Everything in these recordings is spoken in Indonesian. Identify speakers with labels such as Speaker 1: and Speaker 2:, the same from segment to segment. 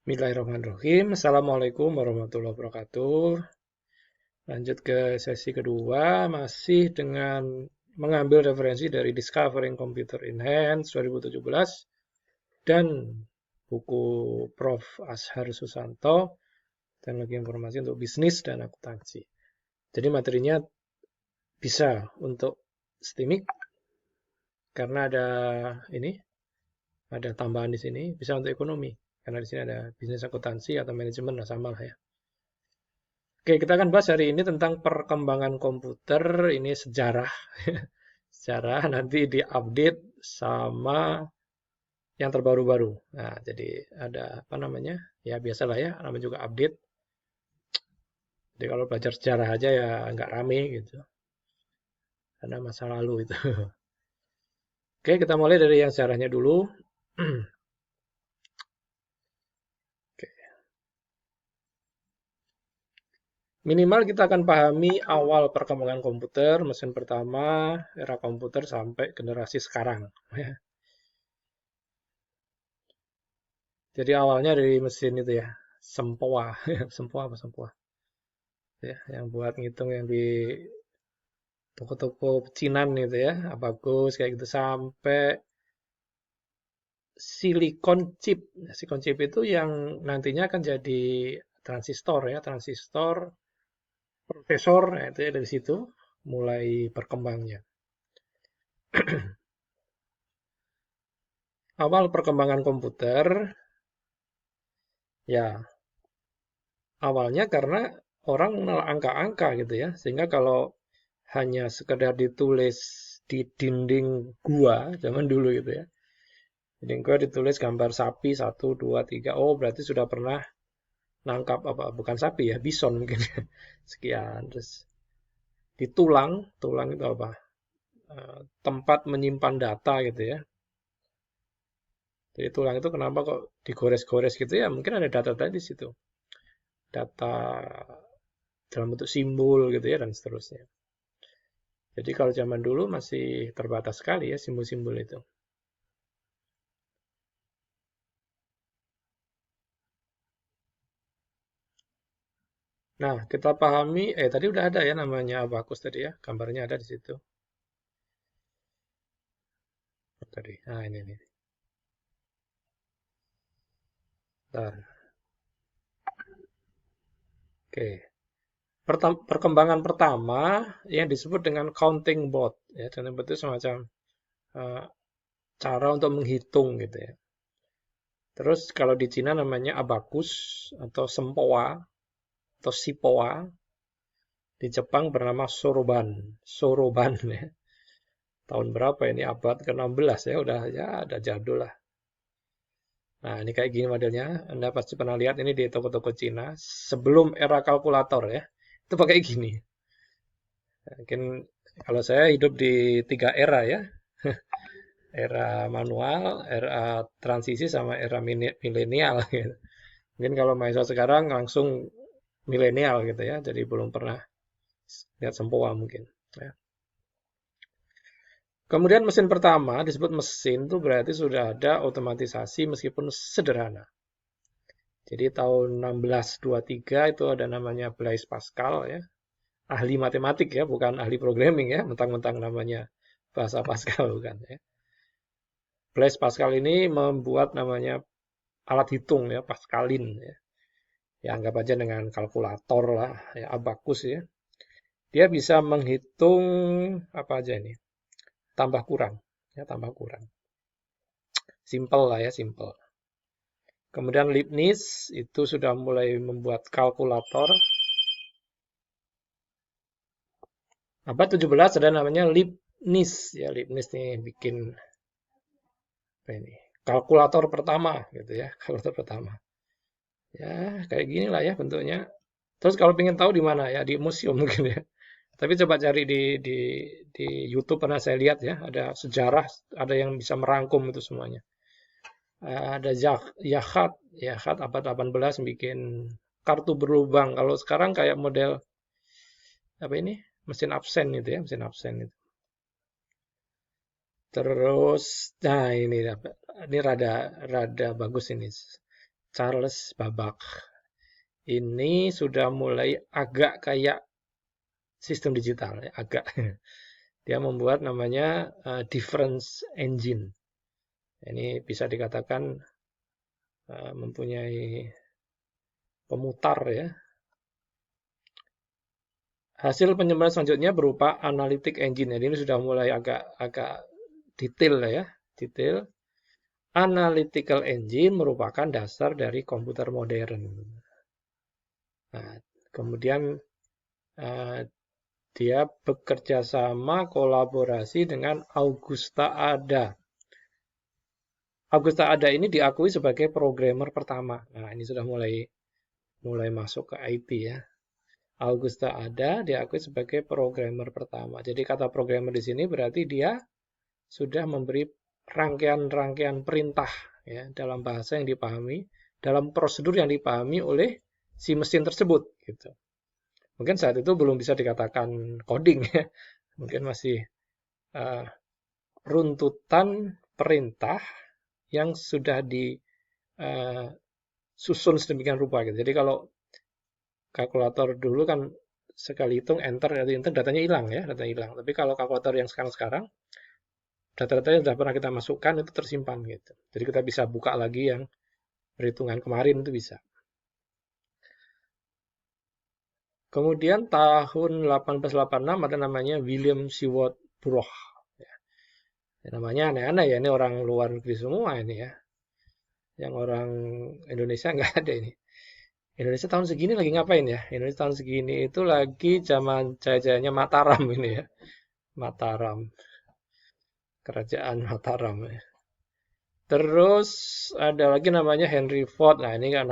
Speaker 1: Bismillahirrahmanirrahim. Assalamualaikum warahmatullahi wabarakatuh. Lanjut ke sesi kedua, masih dengan mengambil referensi dari Discovering Computer in Hands 2017 dan buku Prof. Ashar Susanto, Teknologi Informasi untuk Bisnis dan Akuntansi. Jadi materinya bisa untuk STIMIK karena ada tambahan di sini, bisa untuk ekonomi karena di sini ada bisnis akuntansi atau manajemen, nah sama lah ya. Oke, kita akan bahas hari ini tentang perkembangan komputer. Ini sejarah. Sejarah nanti diupdate sama yang terbaru-baru. Nah, jadi ada apa namanya? Ya biasalah ya, namanya juga update. Jadi kalau belajar sejarah aja ya nggak rame gitu. Karena masa lalu itu. Oke, kita mulai dari yang sejarahnya dulu. Oke. Minimal kita akan pahami awal perkembangan komputer, mesin pertama, era komputer sampai generasi sekarang. Jadi awalnya dari mesin itu ya, Sempoa, Sempoa apa Sempoa, ya, yang buat ngitung yang di toko-toko pecinan itu ya, bagus kayak gitu sampai silikon chip. Silikon chip itu yang nantinya akan jadi transistor ya, transistor, prosesor, nah, itu ya dari situ mulai berkembangnya. Awal perkembangan komputer, ya awalnya karena orang mengenal angka-angka gitu ya, sehingga kalau hanya sekedar ditulis di dinding gua zaman dulu gitu ya. Dinding gua ditulis gambar sapi 1, 2, 3. Oh, berarti sudah pernah nangkap apa? Bukan sapi ya, bison mungkin. Sekian. Terus di tulang, tulang itu apa? Tempat menyimpan data gitu ya. Jadi tulang itu kenapa kok digores-gores gitu ya? Mungkin ada data tadi di situ. Data dalam bentuk simbol gitu ya dan seterusnya. Jadi kalau zaman dulu masih terbatas sekali ya simbol-simbol itu. Nah, kita pahami, tadi udah ada ya namanya abacus tadi ya, gambarnya ada di situ. Tadi, nah ini nih. Bentar. Oke. Perkembangan pertama yang disebut dengan counting board ya, dan itu semacam eh, cara untuk menghitung gitu ya. Terus kalau di Cina namanya abacus atau sempoa atau sipoa, di Jepang bernama soroban, soroban ya. Tahun berapa ini? Abad ke-16 ya, udah jadul lah. Nah, ini kayak gini modelnya. Anda pasti pernah lihat ini di toko-toko Cina. Sebelum era kalkulator ya. Itu pakai gini. Mungkin kalau saya hidup di 3 era ya. Era manual, era transisi, sama era milenial gitu. Mungkin kalau mahasiswa sekarang langsung milenial gitu ya. Jadi belum pernah lihat sempoa mungkin. Ya. Kemudian mesin pertama disebut mesin itu berarti sudah ada otomatisasi meskipun sederhana. Jadi tahun 1623 itu ada namanya Blaise Pascal ya, ahli matematik ya, bukan ahli programming ya, mentang-mentang namanya bahasa Pascal bukan ya. Blaise Pascal ini membuat namanya alat hitung ya, Pascalin ya. Ya anggap aja dengan kalkulator lah, ya abacus ya. Dia bisa menghitung apa aja ini, tambah kurang, ya tambah kurang. Simple lah ya, simple. Kemudian Leibniz itu sudah mulai membuat kalkulator. Abad 17 ada namanya Leibniz ya, Leibniz nih bikin apa ini? Kalkulator pertama gitu ya, kalkulator pertama. Ya, kayak gini lah ya bentuknya. Terus kalau pengen tahu di mana ya, di museum mungkin ya. Tapi coba cari di YouTube, pernah saya lihat ya, ada sejarah, ada yang bisa merangkum itu semuanya. Ada Yahat, Yahat abad 18 bikin kartu berlubang. Kalau sekarang kayak model apa ini? Mesin absen itu ya, mesin absen itu. Terus, nah ini rada rada bagus ini. Charles Babbage. Ini sudah mulai agak kayak sistem digital, ya, agak. Dia membuat namanya difference engine. Ini bisa dikatakan mempunyai pemutar ya. Hasil penyebaran selanjutnya berupa analytic engine. Jadi ini sudah mulai agak detail ya, detail. Analytical engine merupakan dasar dari komputer modern. Nah, kemudian dia bekerja sama kolaborasi dengan Augusta Ada. Augusta Ada ini diakui sebagai programmer pertama. Nah, ini sudah mulai masuk ke IT ya. Augusta Ada diakui sebagai programmer pertama. Jadi kata programmer di sini berarti dia sudah memberi rangkaian-rangkaian perintah ya dalam bahasa yang dipahami, dalam prosedur yang dipahami oleh si mesin tersebut gitu. Mungkin saat itu belum bisa dikatakan coding ya. Mungkin masih runtutan perintah yang sudah disusun sedemikian rupa gitu. Jadi kalau kalkulator dulu kan sekali hitung enter datanya hilang ya, datanya hilang. Tapi kalau kalkulator yang sekarang data-data yang sudah pernah kita masukkan itu tersimpan gitu. Jadi kita bisa buka lagi yang perhitungan kemarin itu bisa. Kemudian tahun 1886 ada namanya William Seward Brough. Ya, namanya aneh-aneh ya, ini orang luar negeri semua ini ya. Yang orang Indonesia nggak ada ini. Indonesia tahun segini lagi ngapain ya? Indonesia tahun segini itu lagi zaman jaya-jayanya Mataram ini ya. Mataram. Kerajaan Mataram ya. Terus ada lagi namanya Henry Ford. Nah, ini kan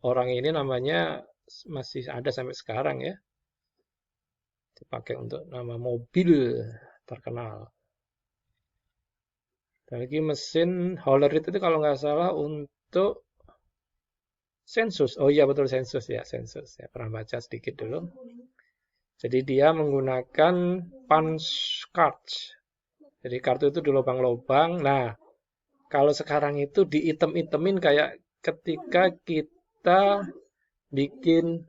Speaker 1: orang ini namanya masih ada sampai sekarang ya. Dipakai untuk nama mobil terkenal. Dan lagi mesin Hollerith itu kalau nggak salah untuk sensus. Oh iya betul sensus ya, sensus. Ya, pernah baca sedikit dulu. Jadi dia menggunakan punch cards. Jadi kartu itu di lubang-lubang. Nah, kalau sekarang itu diitem-itemin kayak ketika kita bikin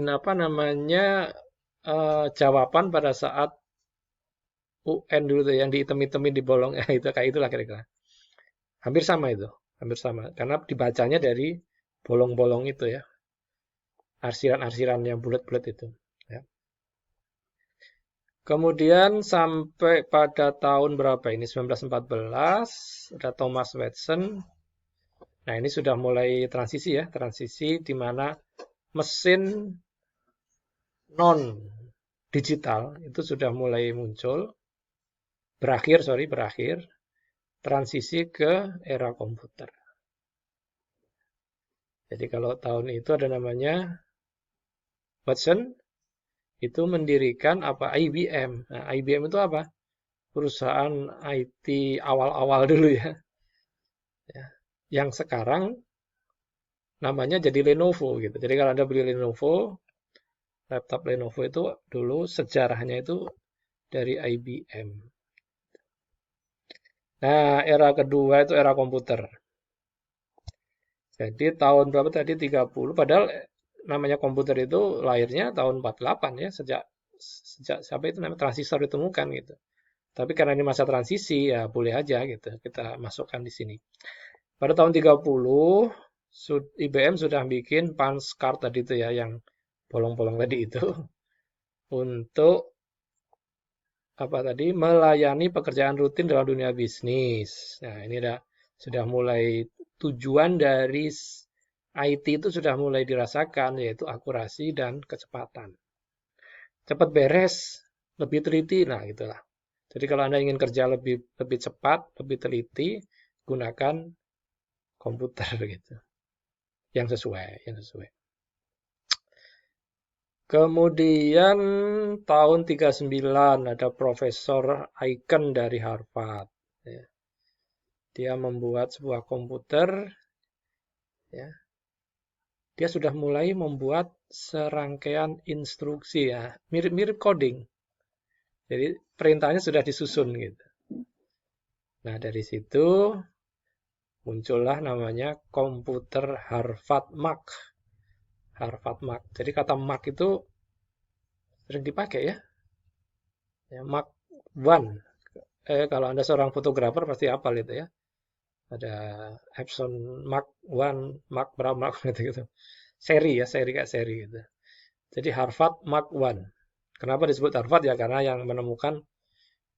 Speaker 1: apa namanya jawaban pada saat UN dulu tuh yang diitem-itemin di bolong ya itu kayak itulah kira-kira. Hampir sama itu, hampir sama karena dibacanya dari bolong-bolong itu ya. Arsiran-arsiran yang bulat-bulat itu ya. Kemudian sampai pada tahun berapa ini 1914 ada Thomas Watson. Nah, ini sudah mulai transisi ya, transisi di mana mesin non digital itu sudah mulai muncul. Berakhir transisi ke era komputer. Jadi kalau tahun itu ada namanya Watson itu mendirikan apa IBM. Nah, IBM itu apa? Perusahaan IT awal-awal dulu ya. Yang sekarang namanya jadi Lenovo gitu. Jadi kalau Anda beli Lenovo, laptop Lenovo itu dulu sejarahnya itu dari IBM. Nah, era kedua itu era komputer. Jadi tahun berapa tadi 30, padahal namanya komputer itu lahirnya tahun 48 ya, sejak siapa itu namanya transistor ditemukan gitu. Tapi karena ini masa transisi ya boleh aja gitu kita masukkan di sini. Pada tahun 30 IBM sudah bikin punch card tadi itu ya yang bolong-bolong tadi itu untuk apa tadi melayani pekerjaan rutin dalam dunia bisnis. Nah, ini sudah mulai tujuan dari IT itu sudah mulai dirasakan yaitu akurasi dan kecepatan. Cepat beres, lebih teliti, nah itulah. Jadi kalau Anda ingin kerja lebih cepat, lebih teliti, gunakan komputer gitu. Yang sesuai. Kemudian tahun 39 ada Profesor Aiken dari Harvard. Ya. Dia membuat sebuah komputer. Ya. Dia sudah mulai membuat serangkaian instruksi ya, mirip-mirip coding. Jadi perintahnya sudah disusun gitu. Nah dari situ muncullah namanya komputer Harvard Mac. Harvard Mac. Jadi kata Mac itu sering dipakai ya. Mac One. Kalau Anda seorang fotografer pasti hafal itu ya. Ada Epson Mark One, Mark berapa, Mark gitu. Seri ya, seri kayak seri gitu. Jadi Harvard Mark One. Kenapa disebut Harvard ya? Karena yang menemukan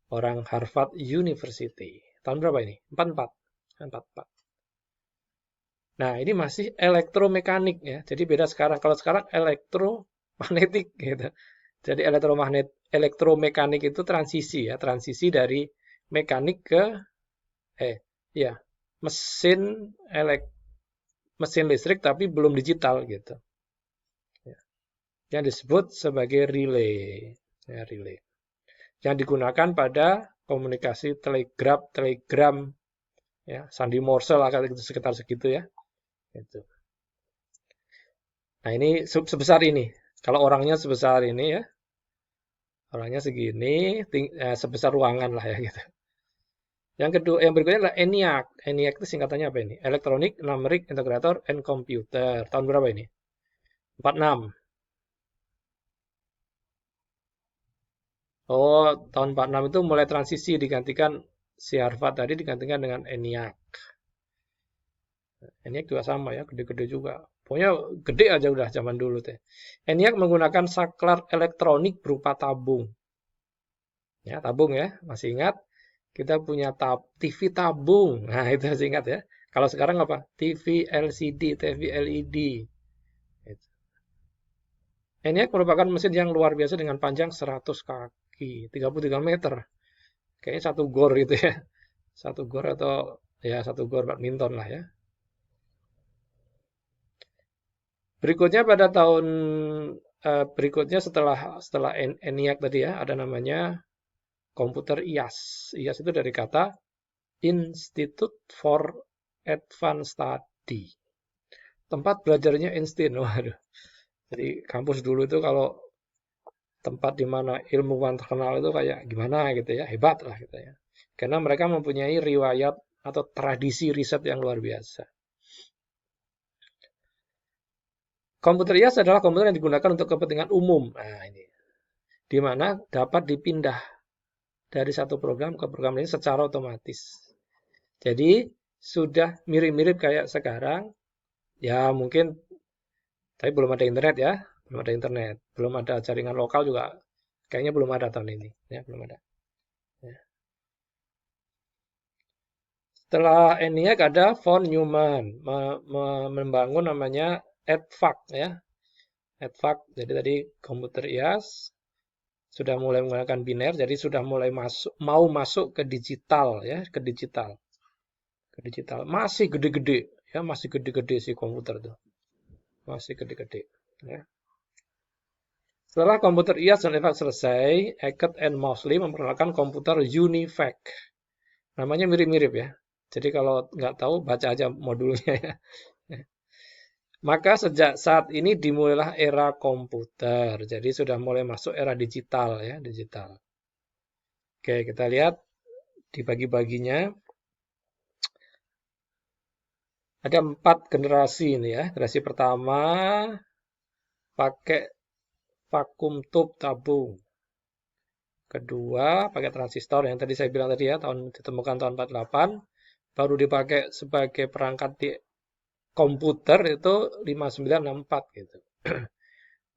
Speaker 1: orang Harvard University. Tahun berapa ini? 44. 44. Nah, ini masih elektromekanik ya. Jadi beda sekarang. Kalau sekarang elektromagnetik gitu. Jadi elektromekanik itu transisi ya, transisi dari mekanik ke ya, mesin listrik tapi belum digital gitu. Ya. Yang disebut sebagai relay. Ya, relay. Yang digunakan pada komunikasi telegram ya, sandi Morse lah sekitar segitu ya. Gitu. Nah, ini sebesar ini. Kalau orangnya sebesar ini ya. Orangnya segini, sebesar ruangan lah ya gitu. Yang kedua, yang berikutnya adalah ENIAC. ENIAC itu singkatannya apa ini? Electronic Numeric Integrator and Computer. Tahun berapa ini? 46. Oh, tahun 46 itu mulai transisi digantikan si Harvard tadi digantikan dengan ENIAC. ENIAC juga sama ya, gede-gede juga. Pokoknya gede aja udah zaman dulu teh. ENIAC menggunakan saklar elektronik berupa tabung. Ya, tabung ya, masih ingat? Kita punya TV tabung. Nah, itu masih ingat ya. Kalau sekarang apa? TV LCD, TV LED. ENIAC merupakan mesin yang luar biasa dengan panjang 100 kaki, 33 meter. Kayaknya satu gor gitu ya. Satu gor atau ya satu gor badminton lah ya. Berikutnya pada tahun berikutnya setelah ENIAC tadi ya, ada namanya komputer IAS. IAS itu dari kata Institute for Advanced Study. Tempat belajarnya Einstein. Waduh. Jadi kampus dulu itu kalau tempat di mana ilmuwan terkenal itu kayak gimana gitu ya, hebat lah gitu ya. Karena mereka mempunyai riwayat atau tradisi riset yang luar biasa. Komputer IAS adalah komputer yang digunakan untuk kepentingan umum. Nah, ini. Di mana dapat dipindah dari satu program ke program lain secara otomatis. Jadi, sudah mirip-mirip kayak sekarang. Ya, mungkin tapi belum ada internet ya. Belum ada internet. Belum ada jaringan lokal juga. Kayaknya belum ada tahun ini. Ya, belum ada. Ya. Setelah ENIAC ada von Neumann membangun namanya EDVAC ya. EDVAC jadi tadi komputer IAS sudah mulai menggunakan biner, jadi sudah mulai mau masuk ke digital ya, ke digital. Masih gede-gede ya, masih gede-gede sih komputer tuh. Masih gede-gede ya. Setelah komputer IAS dan EDVAC selesai, Eckert and Moseley memperkenalkan komputer UNIVAC. Namanya mirip-mirip ya. Jadi kalau nggak tahu, baca aja modulnya ya. Maka sejak saat ini dimulailah era komputer. Jadi sudah mulai masuk era digital ya, digital. Oke, kita lihat dibagi-baginya. Ada 4 generasi ini ya. Generasi pertama pakai vakum tube tabung. Kedua pakai transistor yang tadi saya bilang tadi ya, ditemukan tahun 48. Baru dipakai sebagai perangkat di komputer itu 5964 gitu.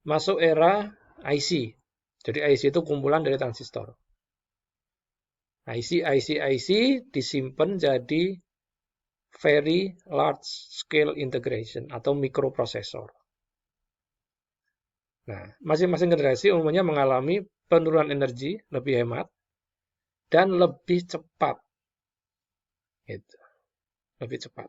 Speaker 1: Masuk era IC. Jadi IC itu kumpulan dari transistor. IC disimpan jadi very large scale integration atau microprocessor. Nah, masing-masing generasi umumnya mengalami penurunan energi lebih hemat dan lebih cepat. Gitu. Lebih cepat.